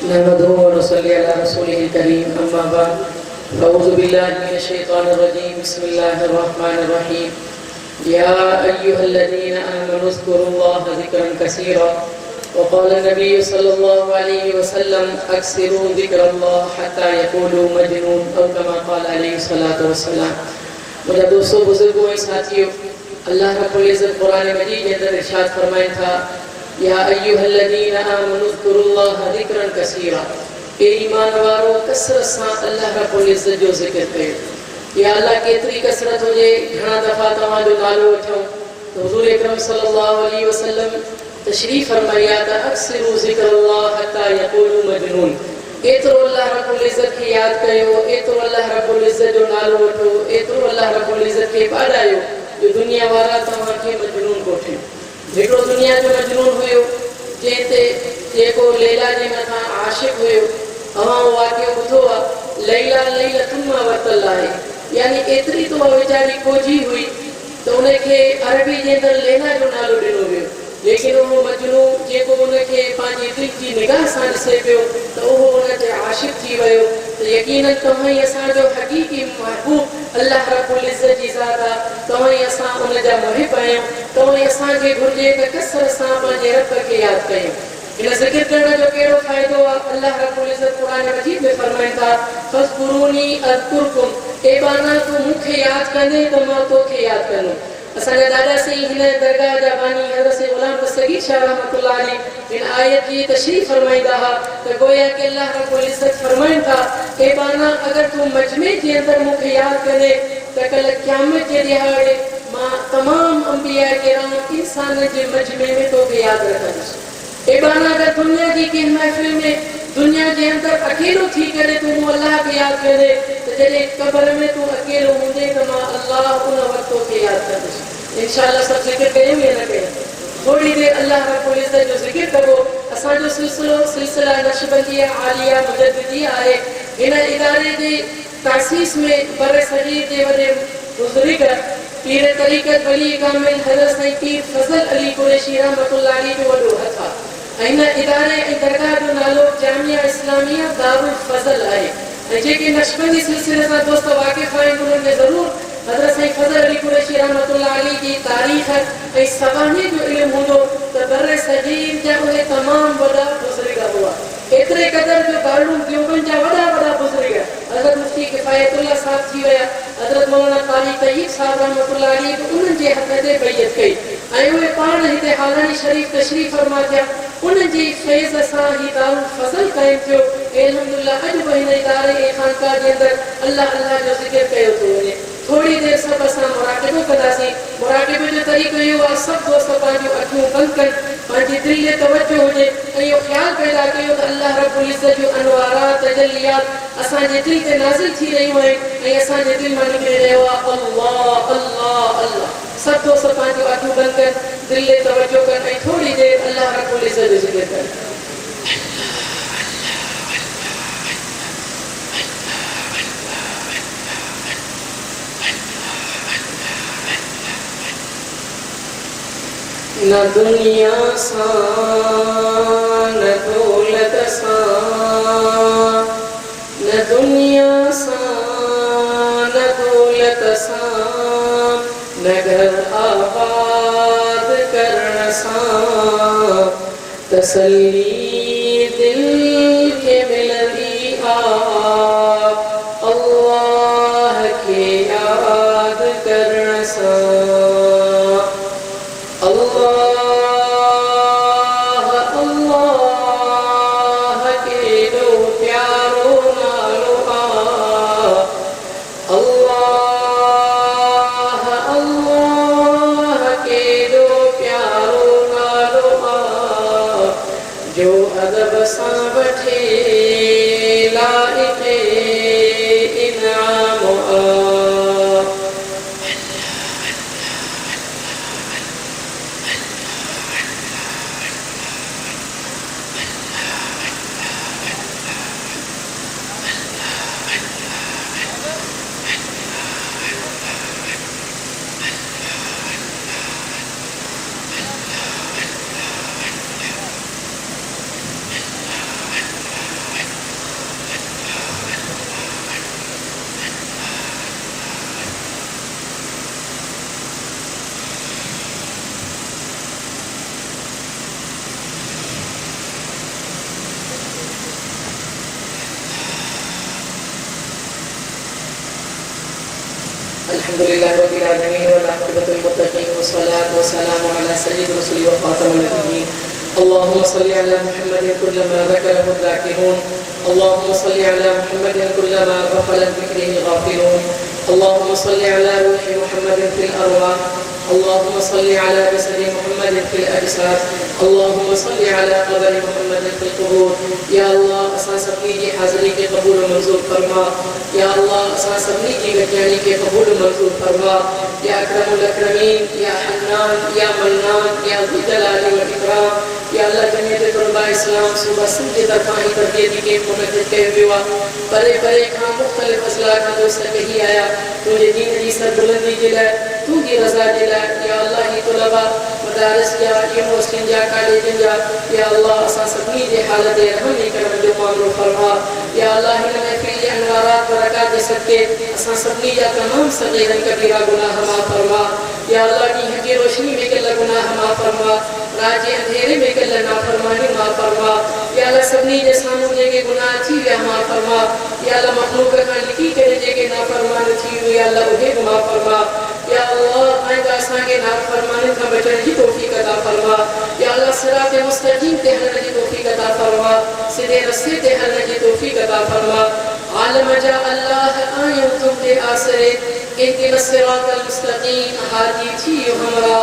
नहमदुहु व नसल्ली अला रसूलिहिल करीम अम्मा बाद अऊज़ु बिल्लाहि मिनश शैतानिर रजीम बिस्मिल्लाहिर रहमानिर रहीम या अय्युहल्लज़ीना आमनु ज़्कुरुल्लाहा ज़िक्रन कसीरा व क़ाला नबी सल्लल्लाहु अलैहि वसल्लम अक्सिरू ज़िक्रल्लाह हत्ता यक़ूलू मजनून औ कमा क़ाल अलैहि सलातु वस्सलाम। मुझे दोस्तों, बुजुर्गों और साथियों, अल्लाह रब्बुल इज़्ज़त कुरान मजीद के अंदर इरशाद फरमाया था या अय्युहल्लज़ीना आमनु ज़्कुरुल्लाहा ज़िक्रन कसीरा। ए ईमान वारो कसरत सां अल्लाह रब्बुल इज़्ज़त जो ज़िक्र कयो। या अल्लाह केतरी कसरत हुजे, घणा दफ़ा तव्हां जो नालो वठूं तो हुज़ूर अकरम सल्लल्लाहु अलैहि वसल्लम तशरीफ़ फरमाया त अक्सिरू ज़िक्रल्लाह हत्ता यक़ूलू मजनून। एतिरो अल्लाह रब्बुल इज़्ज़त खे यादि कयो, एतिरो अल्लाह रब्बुल इज़्ज़त जो नालो वठो, एतिरो अल्लाह रब्बुल इज़्ज़त खे ॿाॾायो जो दुनिया वारा तव्हांखे मजनून कोठिन। हिकिड़ो दुनिया जो मजनून हुयो जंहिंते जेको लैला जे मथां आशिक़ हुयो। अवां उहो वाक़ियो ॿुधो आहे, लैला लैलतुम्मा वरतल आहे, यानी एतिरी तो वीचारी खोजी हुई त उनखे अरबी जे अंदरि लैला जो नालो ॾिनो वियो। लेकिन उहो मजनू जेको उनखे पंहिंजी दिलि जी निगाह सां ॾिसे पियो त उहो उन ते आशिक़ थी वियो। त यकीनन तव्हां ई असांजो हक़ीक़ी महबूब अल्लाह रब्बुल इज़्ज़त जी ज़ात आहे, तव्हां ई असां उन जा मुहिब आहियूं। तव्हां ई असांखे घुरिजे त कसरत सां पंहिंजे रब खे यादि कयूं। इन ज़िक्र करण जो कहिड़ो फ़ाइदो आहे? अल्लाह रब्बुल इज़्ज़त क़ुरान मजीद में फरमाइनि था फ़ज़्कुरूनी अज़्कुरकुम। ए बाना तूं मूंखे यादि कंदे त मां तोखे यादि कंदुमि। असांजा दादा साईं हिन दरगाह जा बानी हज़रत ग़ुलाम दस्तगीर शाह रहमतुल्लाह अलैह इन आयत जी तशरीफ़ फरमाईंदा हुआ त गोया कि अल्लाह रब्बुल इज़्ज़त फरमाइनि था ए बाना अगर तूं मजमे जे अंदरि मूंखे यादि कंदे त कल्ह क़यामत जे ॾिहाड़े मां तमामु अंबिया किराम इंसान जे मजमे में तोखे यादि रखंदुसि। ए बाना अगर दुनिया जी कंहिं महफ़िल में दुनिया जे अंदरि अकेलो थी करे तूं मूं अल्लाह खे यादि कंदे त जॾहिं क़ब्र में तूं अकेलो हूंदे त मां अल्लाह उन वक़्तु तोखे यादि कंदुसि। इंशाअल्लाह सभु ज़िक्र कयूं या न कयूं? थोड़ी देर अल्लाह रब्बुल इज़्ज़त जो ज़िक्र कबो। असांजो सिलसिला नक्शबंदिया आलिया मुजद्दिदिया आहे। हिन इदारे जे तासीस में बर सगीर जे वॾे बुज़ुर्ग पीर तरीक़त वली कामिल हज़रत साईं पीर फज़ल अली कुरैशी रहमतुल्लाह अलैह जो वॾो हथ आहे। हिन इदारे ऐं दरगाह जो नालो जामिया इस्लामिया दारुल फज़ल आहे। ऐं जेके नक्शबंदी सिलसिले सां दोस्त वाक़िफ़ आहिनि उन्हनि में ज़रूरु हज़रत साईं फज़ल अली कुरैशी रहमतुल्लाह अलैह जी तारीख़ ऐं सवाने जो इल्मु हूंदो त बर सगीर जा उहे तमामु वॾा बुज़ुर्ग हुआ। एतिरे क़दुरु जो दारुल देवबंद जा वॾा वॾा बुज़ुर्ग हज़रत मुफ्ती किफ़ायतुल्लाह साहब थी विया, हज़रत मौलाना क़ारी तय्यब साहब रहमतुल्लाह अलैह उन्हनि जे हथ ते बैयत कई ऐं उहे पाण हिते हालानी शरीफ़ तशरीफ़ फरमा थिया। उन्हनि जी फैज़ सां ही दारुल फज़ल क़ाइमु थियो। अल्हम्दुलिल्लाह अॼु बि हिन इदारे ऐं ख़ानक़ाह जे अंदरि अल्लाह अल्लाह जो ज़िक्र कयो थो वञे। थोड़ी देर सभु असां मुराक़िबो कंदासीं। मुराक़िबे जो तरीक़ो इहो आहे, सभु दोस्त पंहिंजूं अखियूं बंदि कनि, पंहिंजी दिलि ते तवजो हुजे ऐं इहो ख़्यालु पैदा कयो त अल्लाह रब्बुल इज़्ज़त जो अनवारात तजल्लियात असांजे दिलि ते नाज़िल थी रहियूं आहिनि ऐं असांजे दिलि मां निकिरी रहियो आहे अल्लाह अल्लाह अल्लाह। सभु दोस्त पंहिंजूं अखियूं बंदि कनि, दिलि ते तवजो कनि ऐं थोड़ी देर अल्लाह रब्बुल इज़्ज़त जो ज़िक्र कनि। न दुनिया सां न दौलत सां, न दुनिया सां न दौलत सां, न घर आबाद करण सां तसल्ली दिल खे मिलंदी आहे अल्लाह खे यादि करण सां। अल्लाह अल्लाह केॾो प्यारो नालो आहे, अल्लाह अल्लाह केॾो प्यारो नालो आहे, जो अदब सां वठे लाइक़े इनाम आहे। अल्हम्दुलिल्लाहि रब्बिल आलमीन वल आक़िबतु लिल मुत्तक़ीन वस्सलातु वस्सलामु अला सय्यिदिर रसूलिन व ख़ातमिन नबिय्यीन अल्लाहुम्मा सल्लि अला मुहम्मदिन कुल्लमा ज़करहु ज़ाकिरून अल्लाहुम्मा सल्लि अला मुहम्मदिन कुल्लमा ग़फ़ला ज़िक्रिही गाफ़िलून अल्लाहुम्मा सल्लि अला रूहि मुहम्मदिन फिल अरवाह अल्लाहुम्मा सल्लि अला जसदि मुहम्मदिन फिल अजसाद अल्लाहुम्मा सल्लि अला क़ब्रि मुहम्मदिन फिल क़ुबूर। या अल्लाह असां सभिनी जी हाज़िरी खे क़बूल मंज़ूर फरमा। या अल्लाह असां सभिनी जी गॾियाणी खे क़बूल मंज़ूर फरमा। या अकरमुल अकरमीन या हन्नान या मन्नान या ज़ुल जलाली वल इकराम। या अल्लाह जमीयत तुलबा इस्लाम सूबा सिंध जे तरफ़ां ही तरबियती कैंप मुनक़िद कयो वियो आहे। परे परे खां मुख़्तलिफ़ अज़ला खां दोस्त कही आया तुंहिंजे दीन जी सरबुलंदी जे लाइ तुंहिंजी रज़ा जे लाइ। या अल्लाह ही तुलबा मदारिस जा यूनिवर्सिटियुनि जा कॉलेजनि जा या अल्लाह असां सभिनी जे हाल ते रहम ई करम जो मामिलो फरमा। या अल्लाह हिन महफ़िल जे अनवारात बरक़ात जे सदक़े असां सभिनी जा तमामु सग़ीरन कबीरा गुनाह माफ़ फरमा। या अल्लाह ॾींहं जी रोशनी में कयल गुनाह माफ़ फरमा। रात जे अंधेरे में कयल नाफ़रमानी माफ़ फरमा। या अल्लाह सभिनी जे साम्हूं जेके गुनाह थी विया माफ़ फरमा। या अल्लाह मख़लूक़ खां लिकी करे जेके नाफ़रमान थी विया या अल्लाह उहे बि माफ़ फरमा। या अल्लाह आइंदा असांखे नाफ़रमानी खां बचण जी तौफ़ीक़ अता फरमा। या अल्लाह सिरात मुस्तक़ीम ते हलण जी तौफ़ीक़ अता फरमा। सीधे रस्ते ते हलण जी तौफ़ीक़ अता फरमा। आलम जा अल्लाह आयूं तुम ते आसरे इहदिना सिरातल मुस्तक़ीम हादी थी हमरा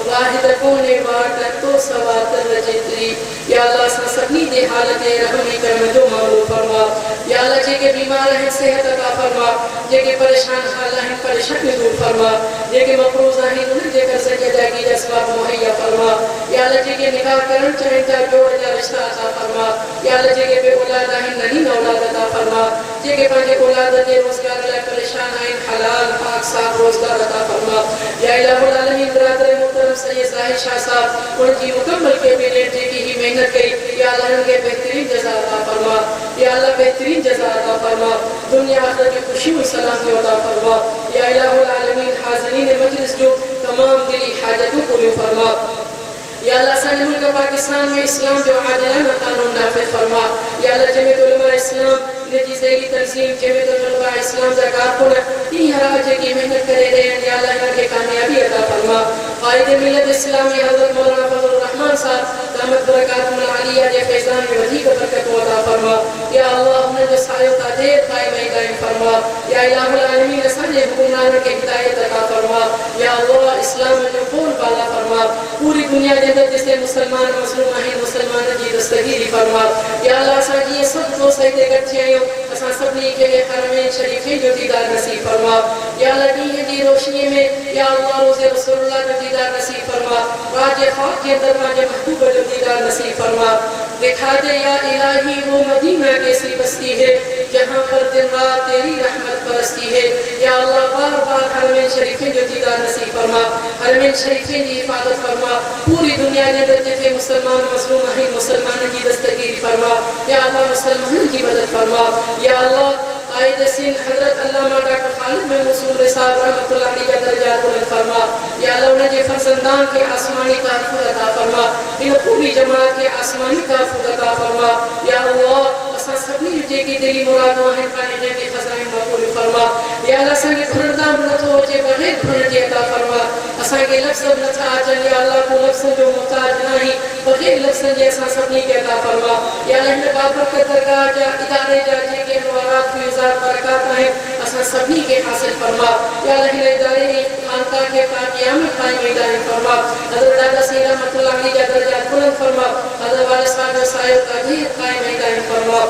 वाहिद कोने वाट तो सवातर जेतरी। या अल्लाह असां सभिनी जे हाल ते रहम ई करम जो मामलो फरमा। या अल्लाह जेके बीमार आहिनि सेहत अता फरमा। जेके परेशान हाल आहिनि परेशानी दूर फरमा। जेके मक़रूज़ आहिनि उन्हनि जे कर्ज़ जी अदायगी जा असबाब मुहैया फरमा। या अल्लाह जेके निकाह करणु चाहिनि था जोड़ जा रिश्ता अता फरमा। या अल्लाह जेके बे औलाद आहिनि नंढी औलाद अता फरमा। जेके पंहिंजे औलाद जे रोज़गार लाइ परेशान आहिनि हलाल पाक साफ़ रोज़गार अता फरमा। या इलाहुल आलमीन बरादर मोहतरम सैयद ज़ाहिद शाह साहब उनकी मुकम्मल कैबिनेट जेकी ही मेहनत कई या अल्लाह उनके बेहतरीन जज़ा अता फरमा। या अल्लाह बेहतरीन जज़ा अता फरमा। दुनिया आखिरत की खुशी और सलामती अता फरमा। या इलाहुल आलमीन हाज़िरीन मजलिस जो तमाम दिली हाजतों को भी फरमा। या अल्लाह असांजे मुल्क पाकिस्तान में इस्लाम जो आदिलाना कानून नाफ़िज़ फरमा। या अल्लाह जमीयत उलमा इस्लाम जी ज़ेरी तंज़ीम जमीयत उलमा इस्लाम जा कारकुन ॾींहं राति जेकी मेहनत करे रहिया आहिनि या अल्लाह हिनखे कामयाबी अता फरमा। क़ाइद मिलत इस्लामी हज़रत मौलाना फज़लुर रहमान साहब दामत बरकातुहुल आलिया जे फैज़ान में वधीक बरकतूं अता फरमा। या अल्लाह हुन जो सायो तादेर क़ाइम ऐं दाइम फरमा। या इलाहुल आलमीन असांजे हुक्मरान खे हिदायत अता फरमा। या अल्लाह इस्लाम जो बोल बाला फरमा। पूरी दुनिया जे अंदरि जिते मुसलमान मज़लूम आहिनि मुसलमान जी दस्तगीरी फरमा। या अल्लाह असां जीअं सभु दोस्त हिते गॾिजी आहियूं असां सभिनी खे हरमैन शरीफ़ैन जो दीदार नसीब फरमा। या अल्लाह ॾींहं जी रोशनीअ में या अल्लाह रोज़े रसूलुल्लाह जो दीदार नसीब फरमा। रात जे ख़्वाब जे अंदरि पंहिंजे महबूब जो दीदार नसीब फरमा। दिखा दे या इलाही वो मदीना कैसी बस्ती है जहाँ पर दिन रात तेरी रहमत बरसती है। या अल्लाह बार बार हरमैन शरीफ़ैन जो दीदार नसीब फरमा। हरमैन शरीफ़ैन की हिफाजत फरमा। पूरी दुनिया के अंदर जिथे मुसलमान मज़लूम आहिनि मुसलमान की दस्तगीरी फरमा। या अल्लाह मुसलमान की मदद फरमा। या अल्लाह कायद सिंध हज़रत अल्लामा डॉक्टर खालिद महमूद सूमरी साहब रहमतुल्लाह अलैहि जा दर्जात बुलंद फरमा। या अल्लाह उन जे फर्जंदान के आसमानी तहफ़्फ़ुज़ अता फरमा। इन पूरी जमात के आसमानी तहफ़्फ़ुज़ अता फरमा। या अल्लाह असां सभिनी जेकी दिली मुरादूं आहिनि पंहिंजे जे ख़ज़ाइन मक़बूल फरमा। या अल्लाह असांखे घुरंदा नथो अचे बग़ैर घुरण जी अता फरमा। असांखे लफ़्ज़ नथा अचनि या अल्लाह तूं लफ़्ज़नि जो मुहताज नाहीं बग़ैर लफ़्ज़नि जे असां सभिनी खे अता फरमा। या अल्लाह हिन बाबरकत दरगाह जा इदारे जा जेके अनवारात फ़ैज़ात बरक़ात आहिनि असां सभिनी खे हासिल फरमा। या अल्लाह हिन इदारे जी खानका खे क़यामत ताईं दाइम फरमा। हज़रत दादा सईद रहमतुल्लाह अलैहि जा दर्जात बुलंद फरमा। हज़रत वालिद साहब जो सायो ताजीर क़ाइम दाइम फरमा।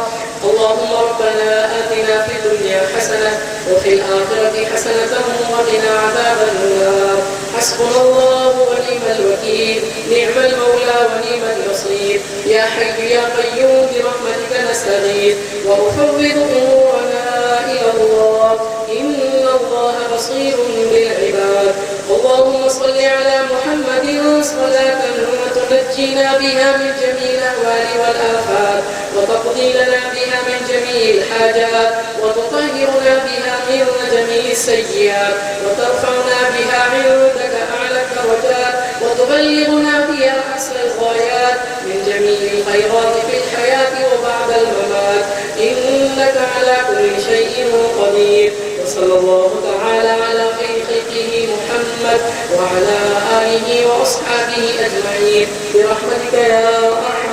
اللهم ربنا آتنا في الدنيا حسنة وفي الآخرة حسنة وقنا عذاب النار حسبنا الله ونعم الوكيل نعم المولى ونعم النصير يا حي يا قيوم برحمتك نستغيث وأفوض أمورنا إلى الله إن الله بصير بالعباد. اللهم صل على محمد صلاة تنجينا بها من جميع الأهوال والآفات وتقضي لنا بها من جميع الحاجات وتطهرنا بها من جميع السيئات وترفعنا بها عندك أعلى الدرجات وتبلغنا بها أقصى الغايات من جميع الخيرات في الحياة وبعد الممات إنك على كل شيء قدير. وصلى الله تعالى على خير وأصحابه أجمعين برحمتك يا أرحم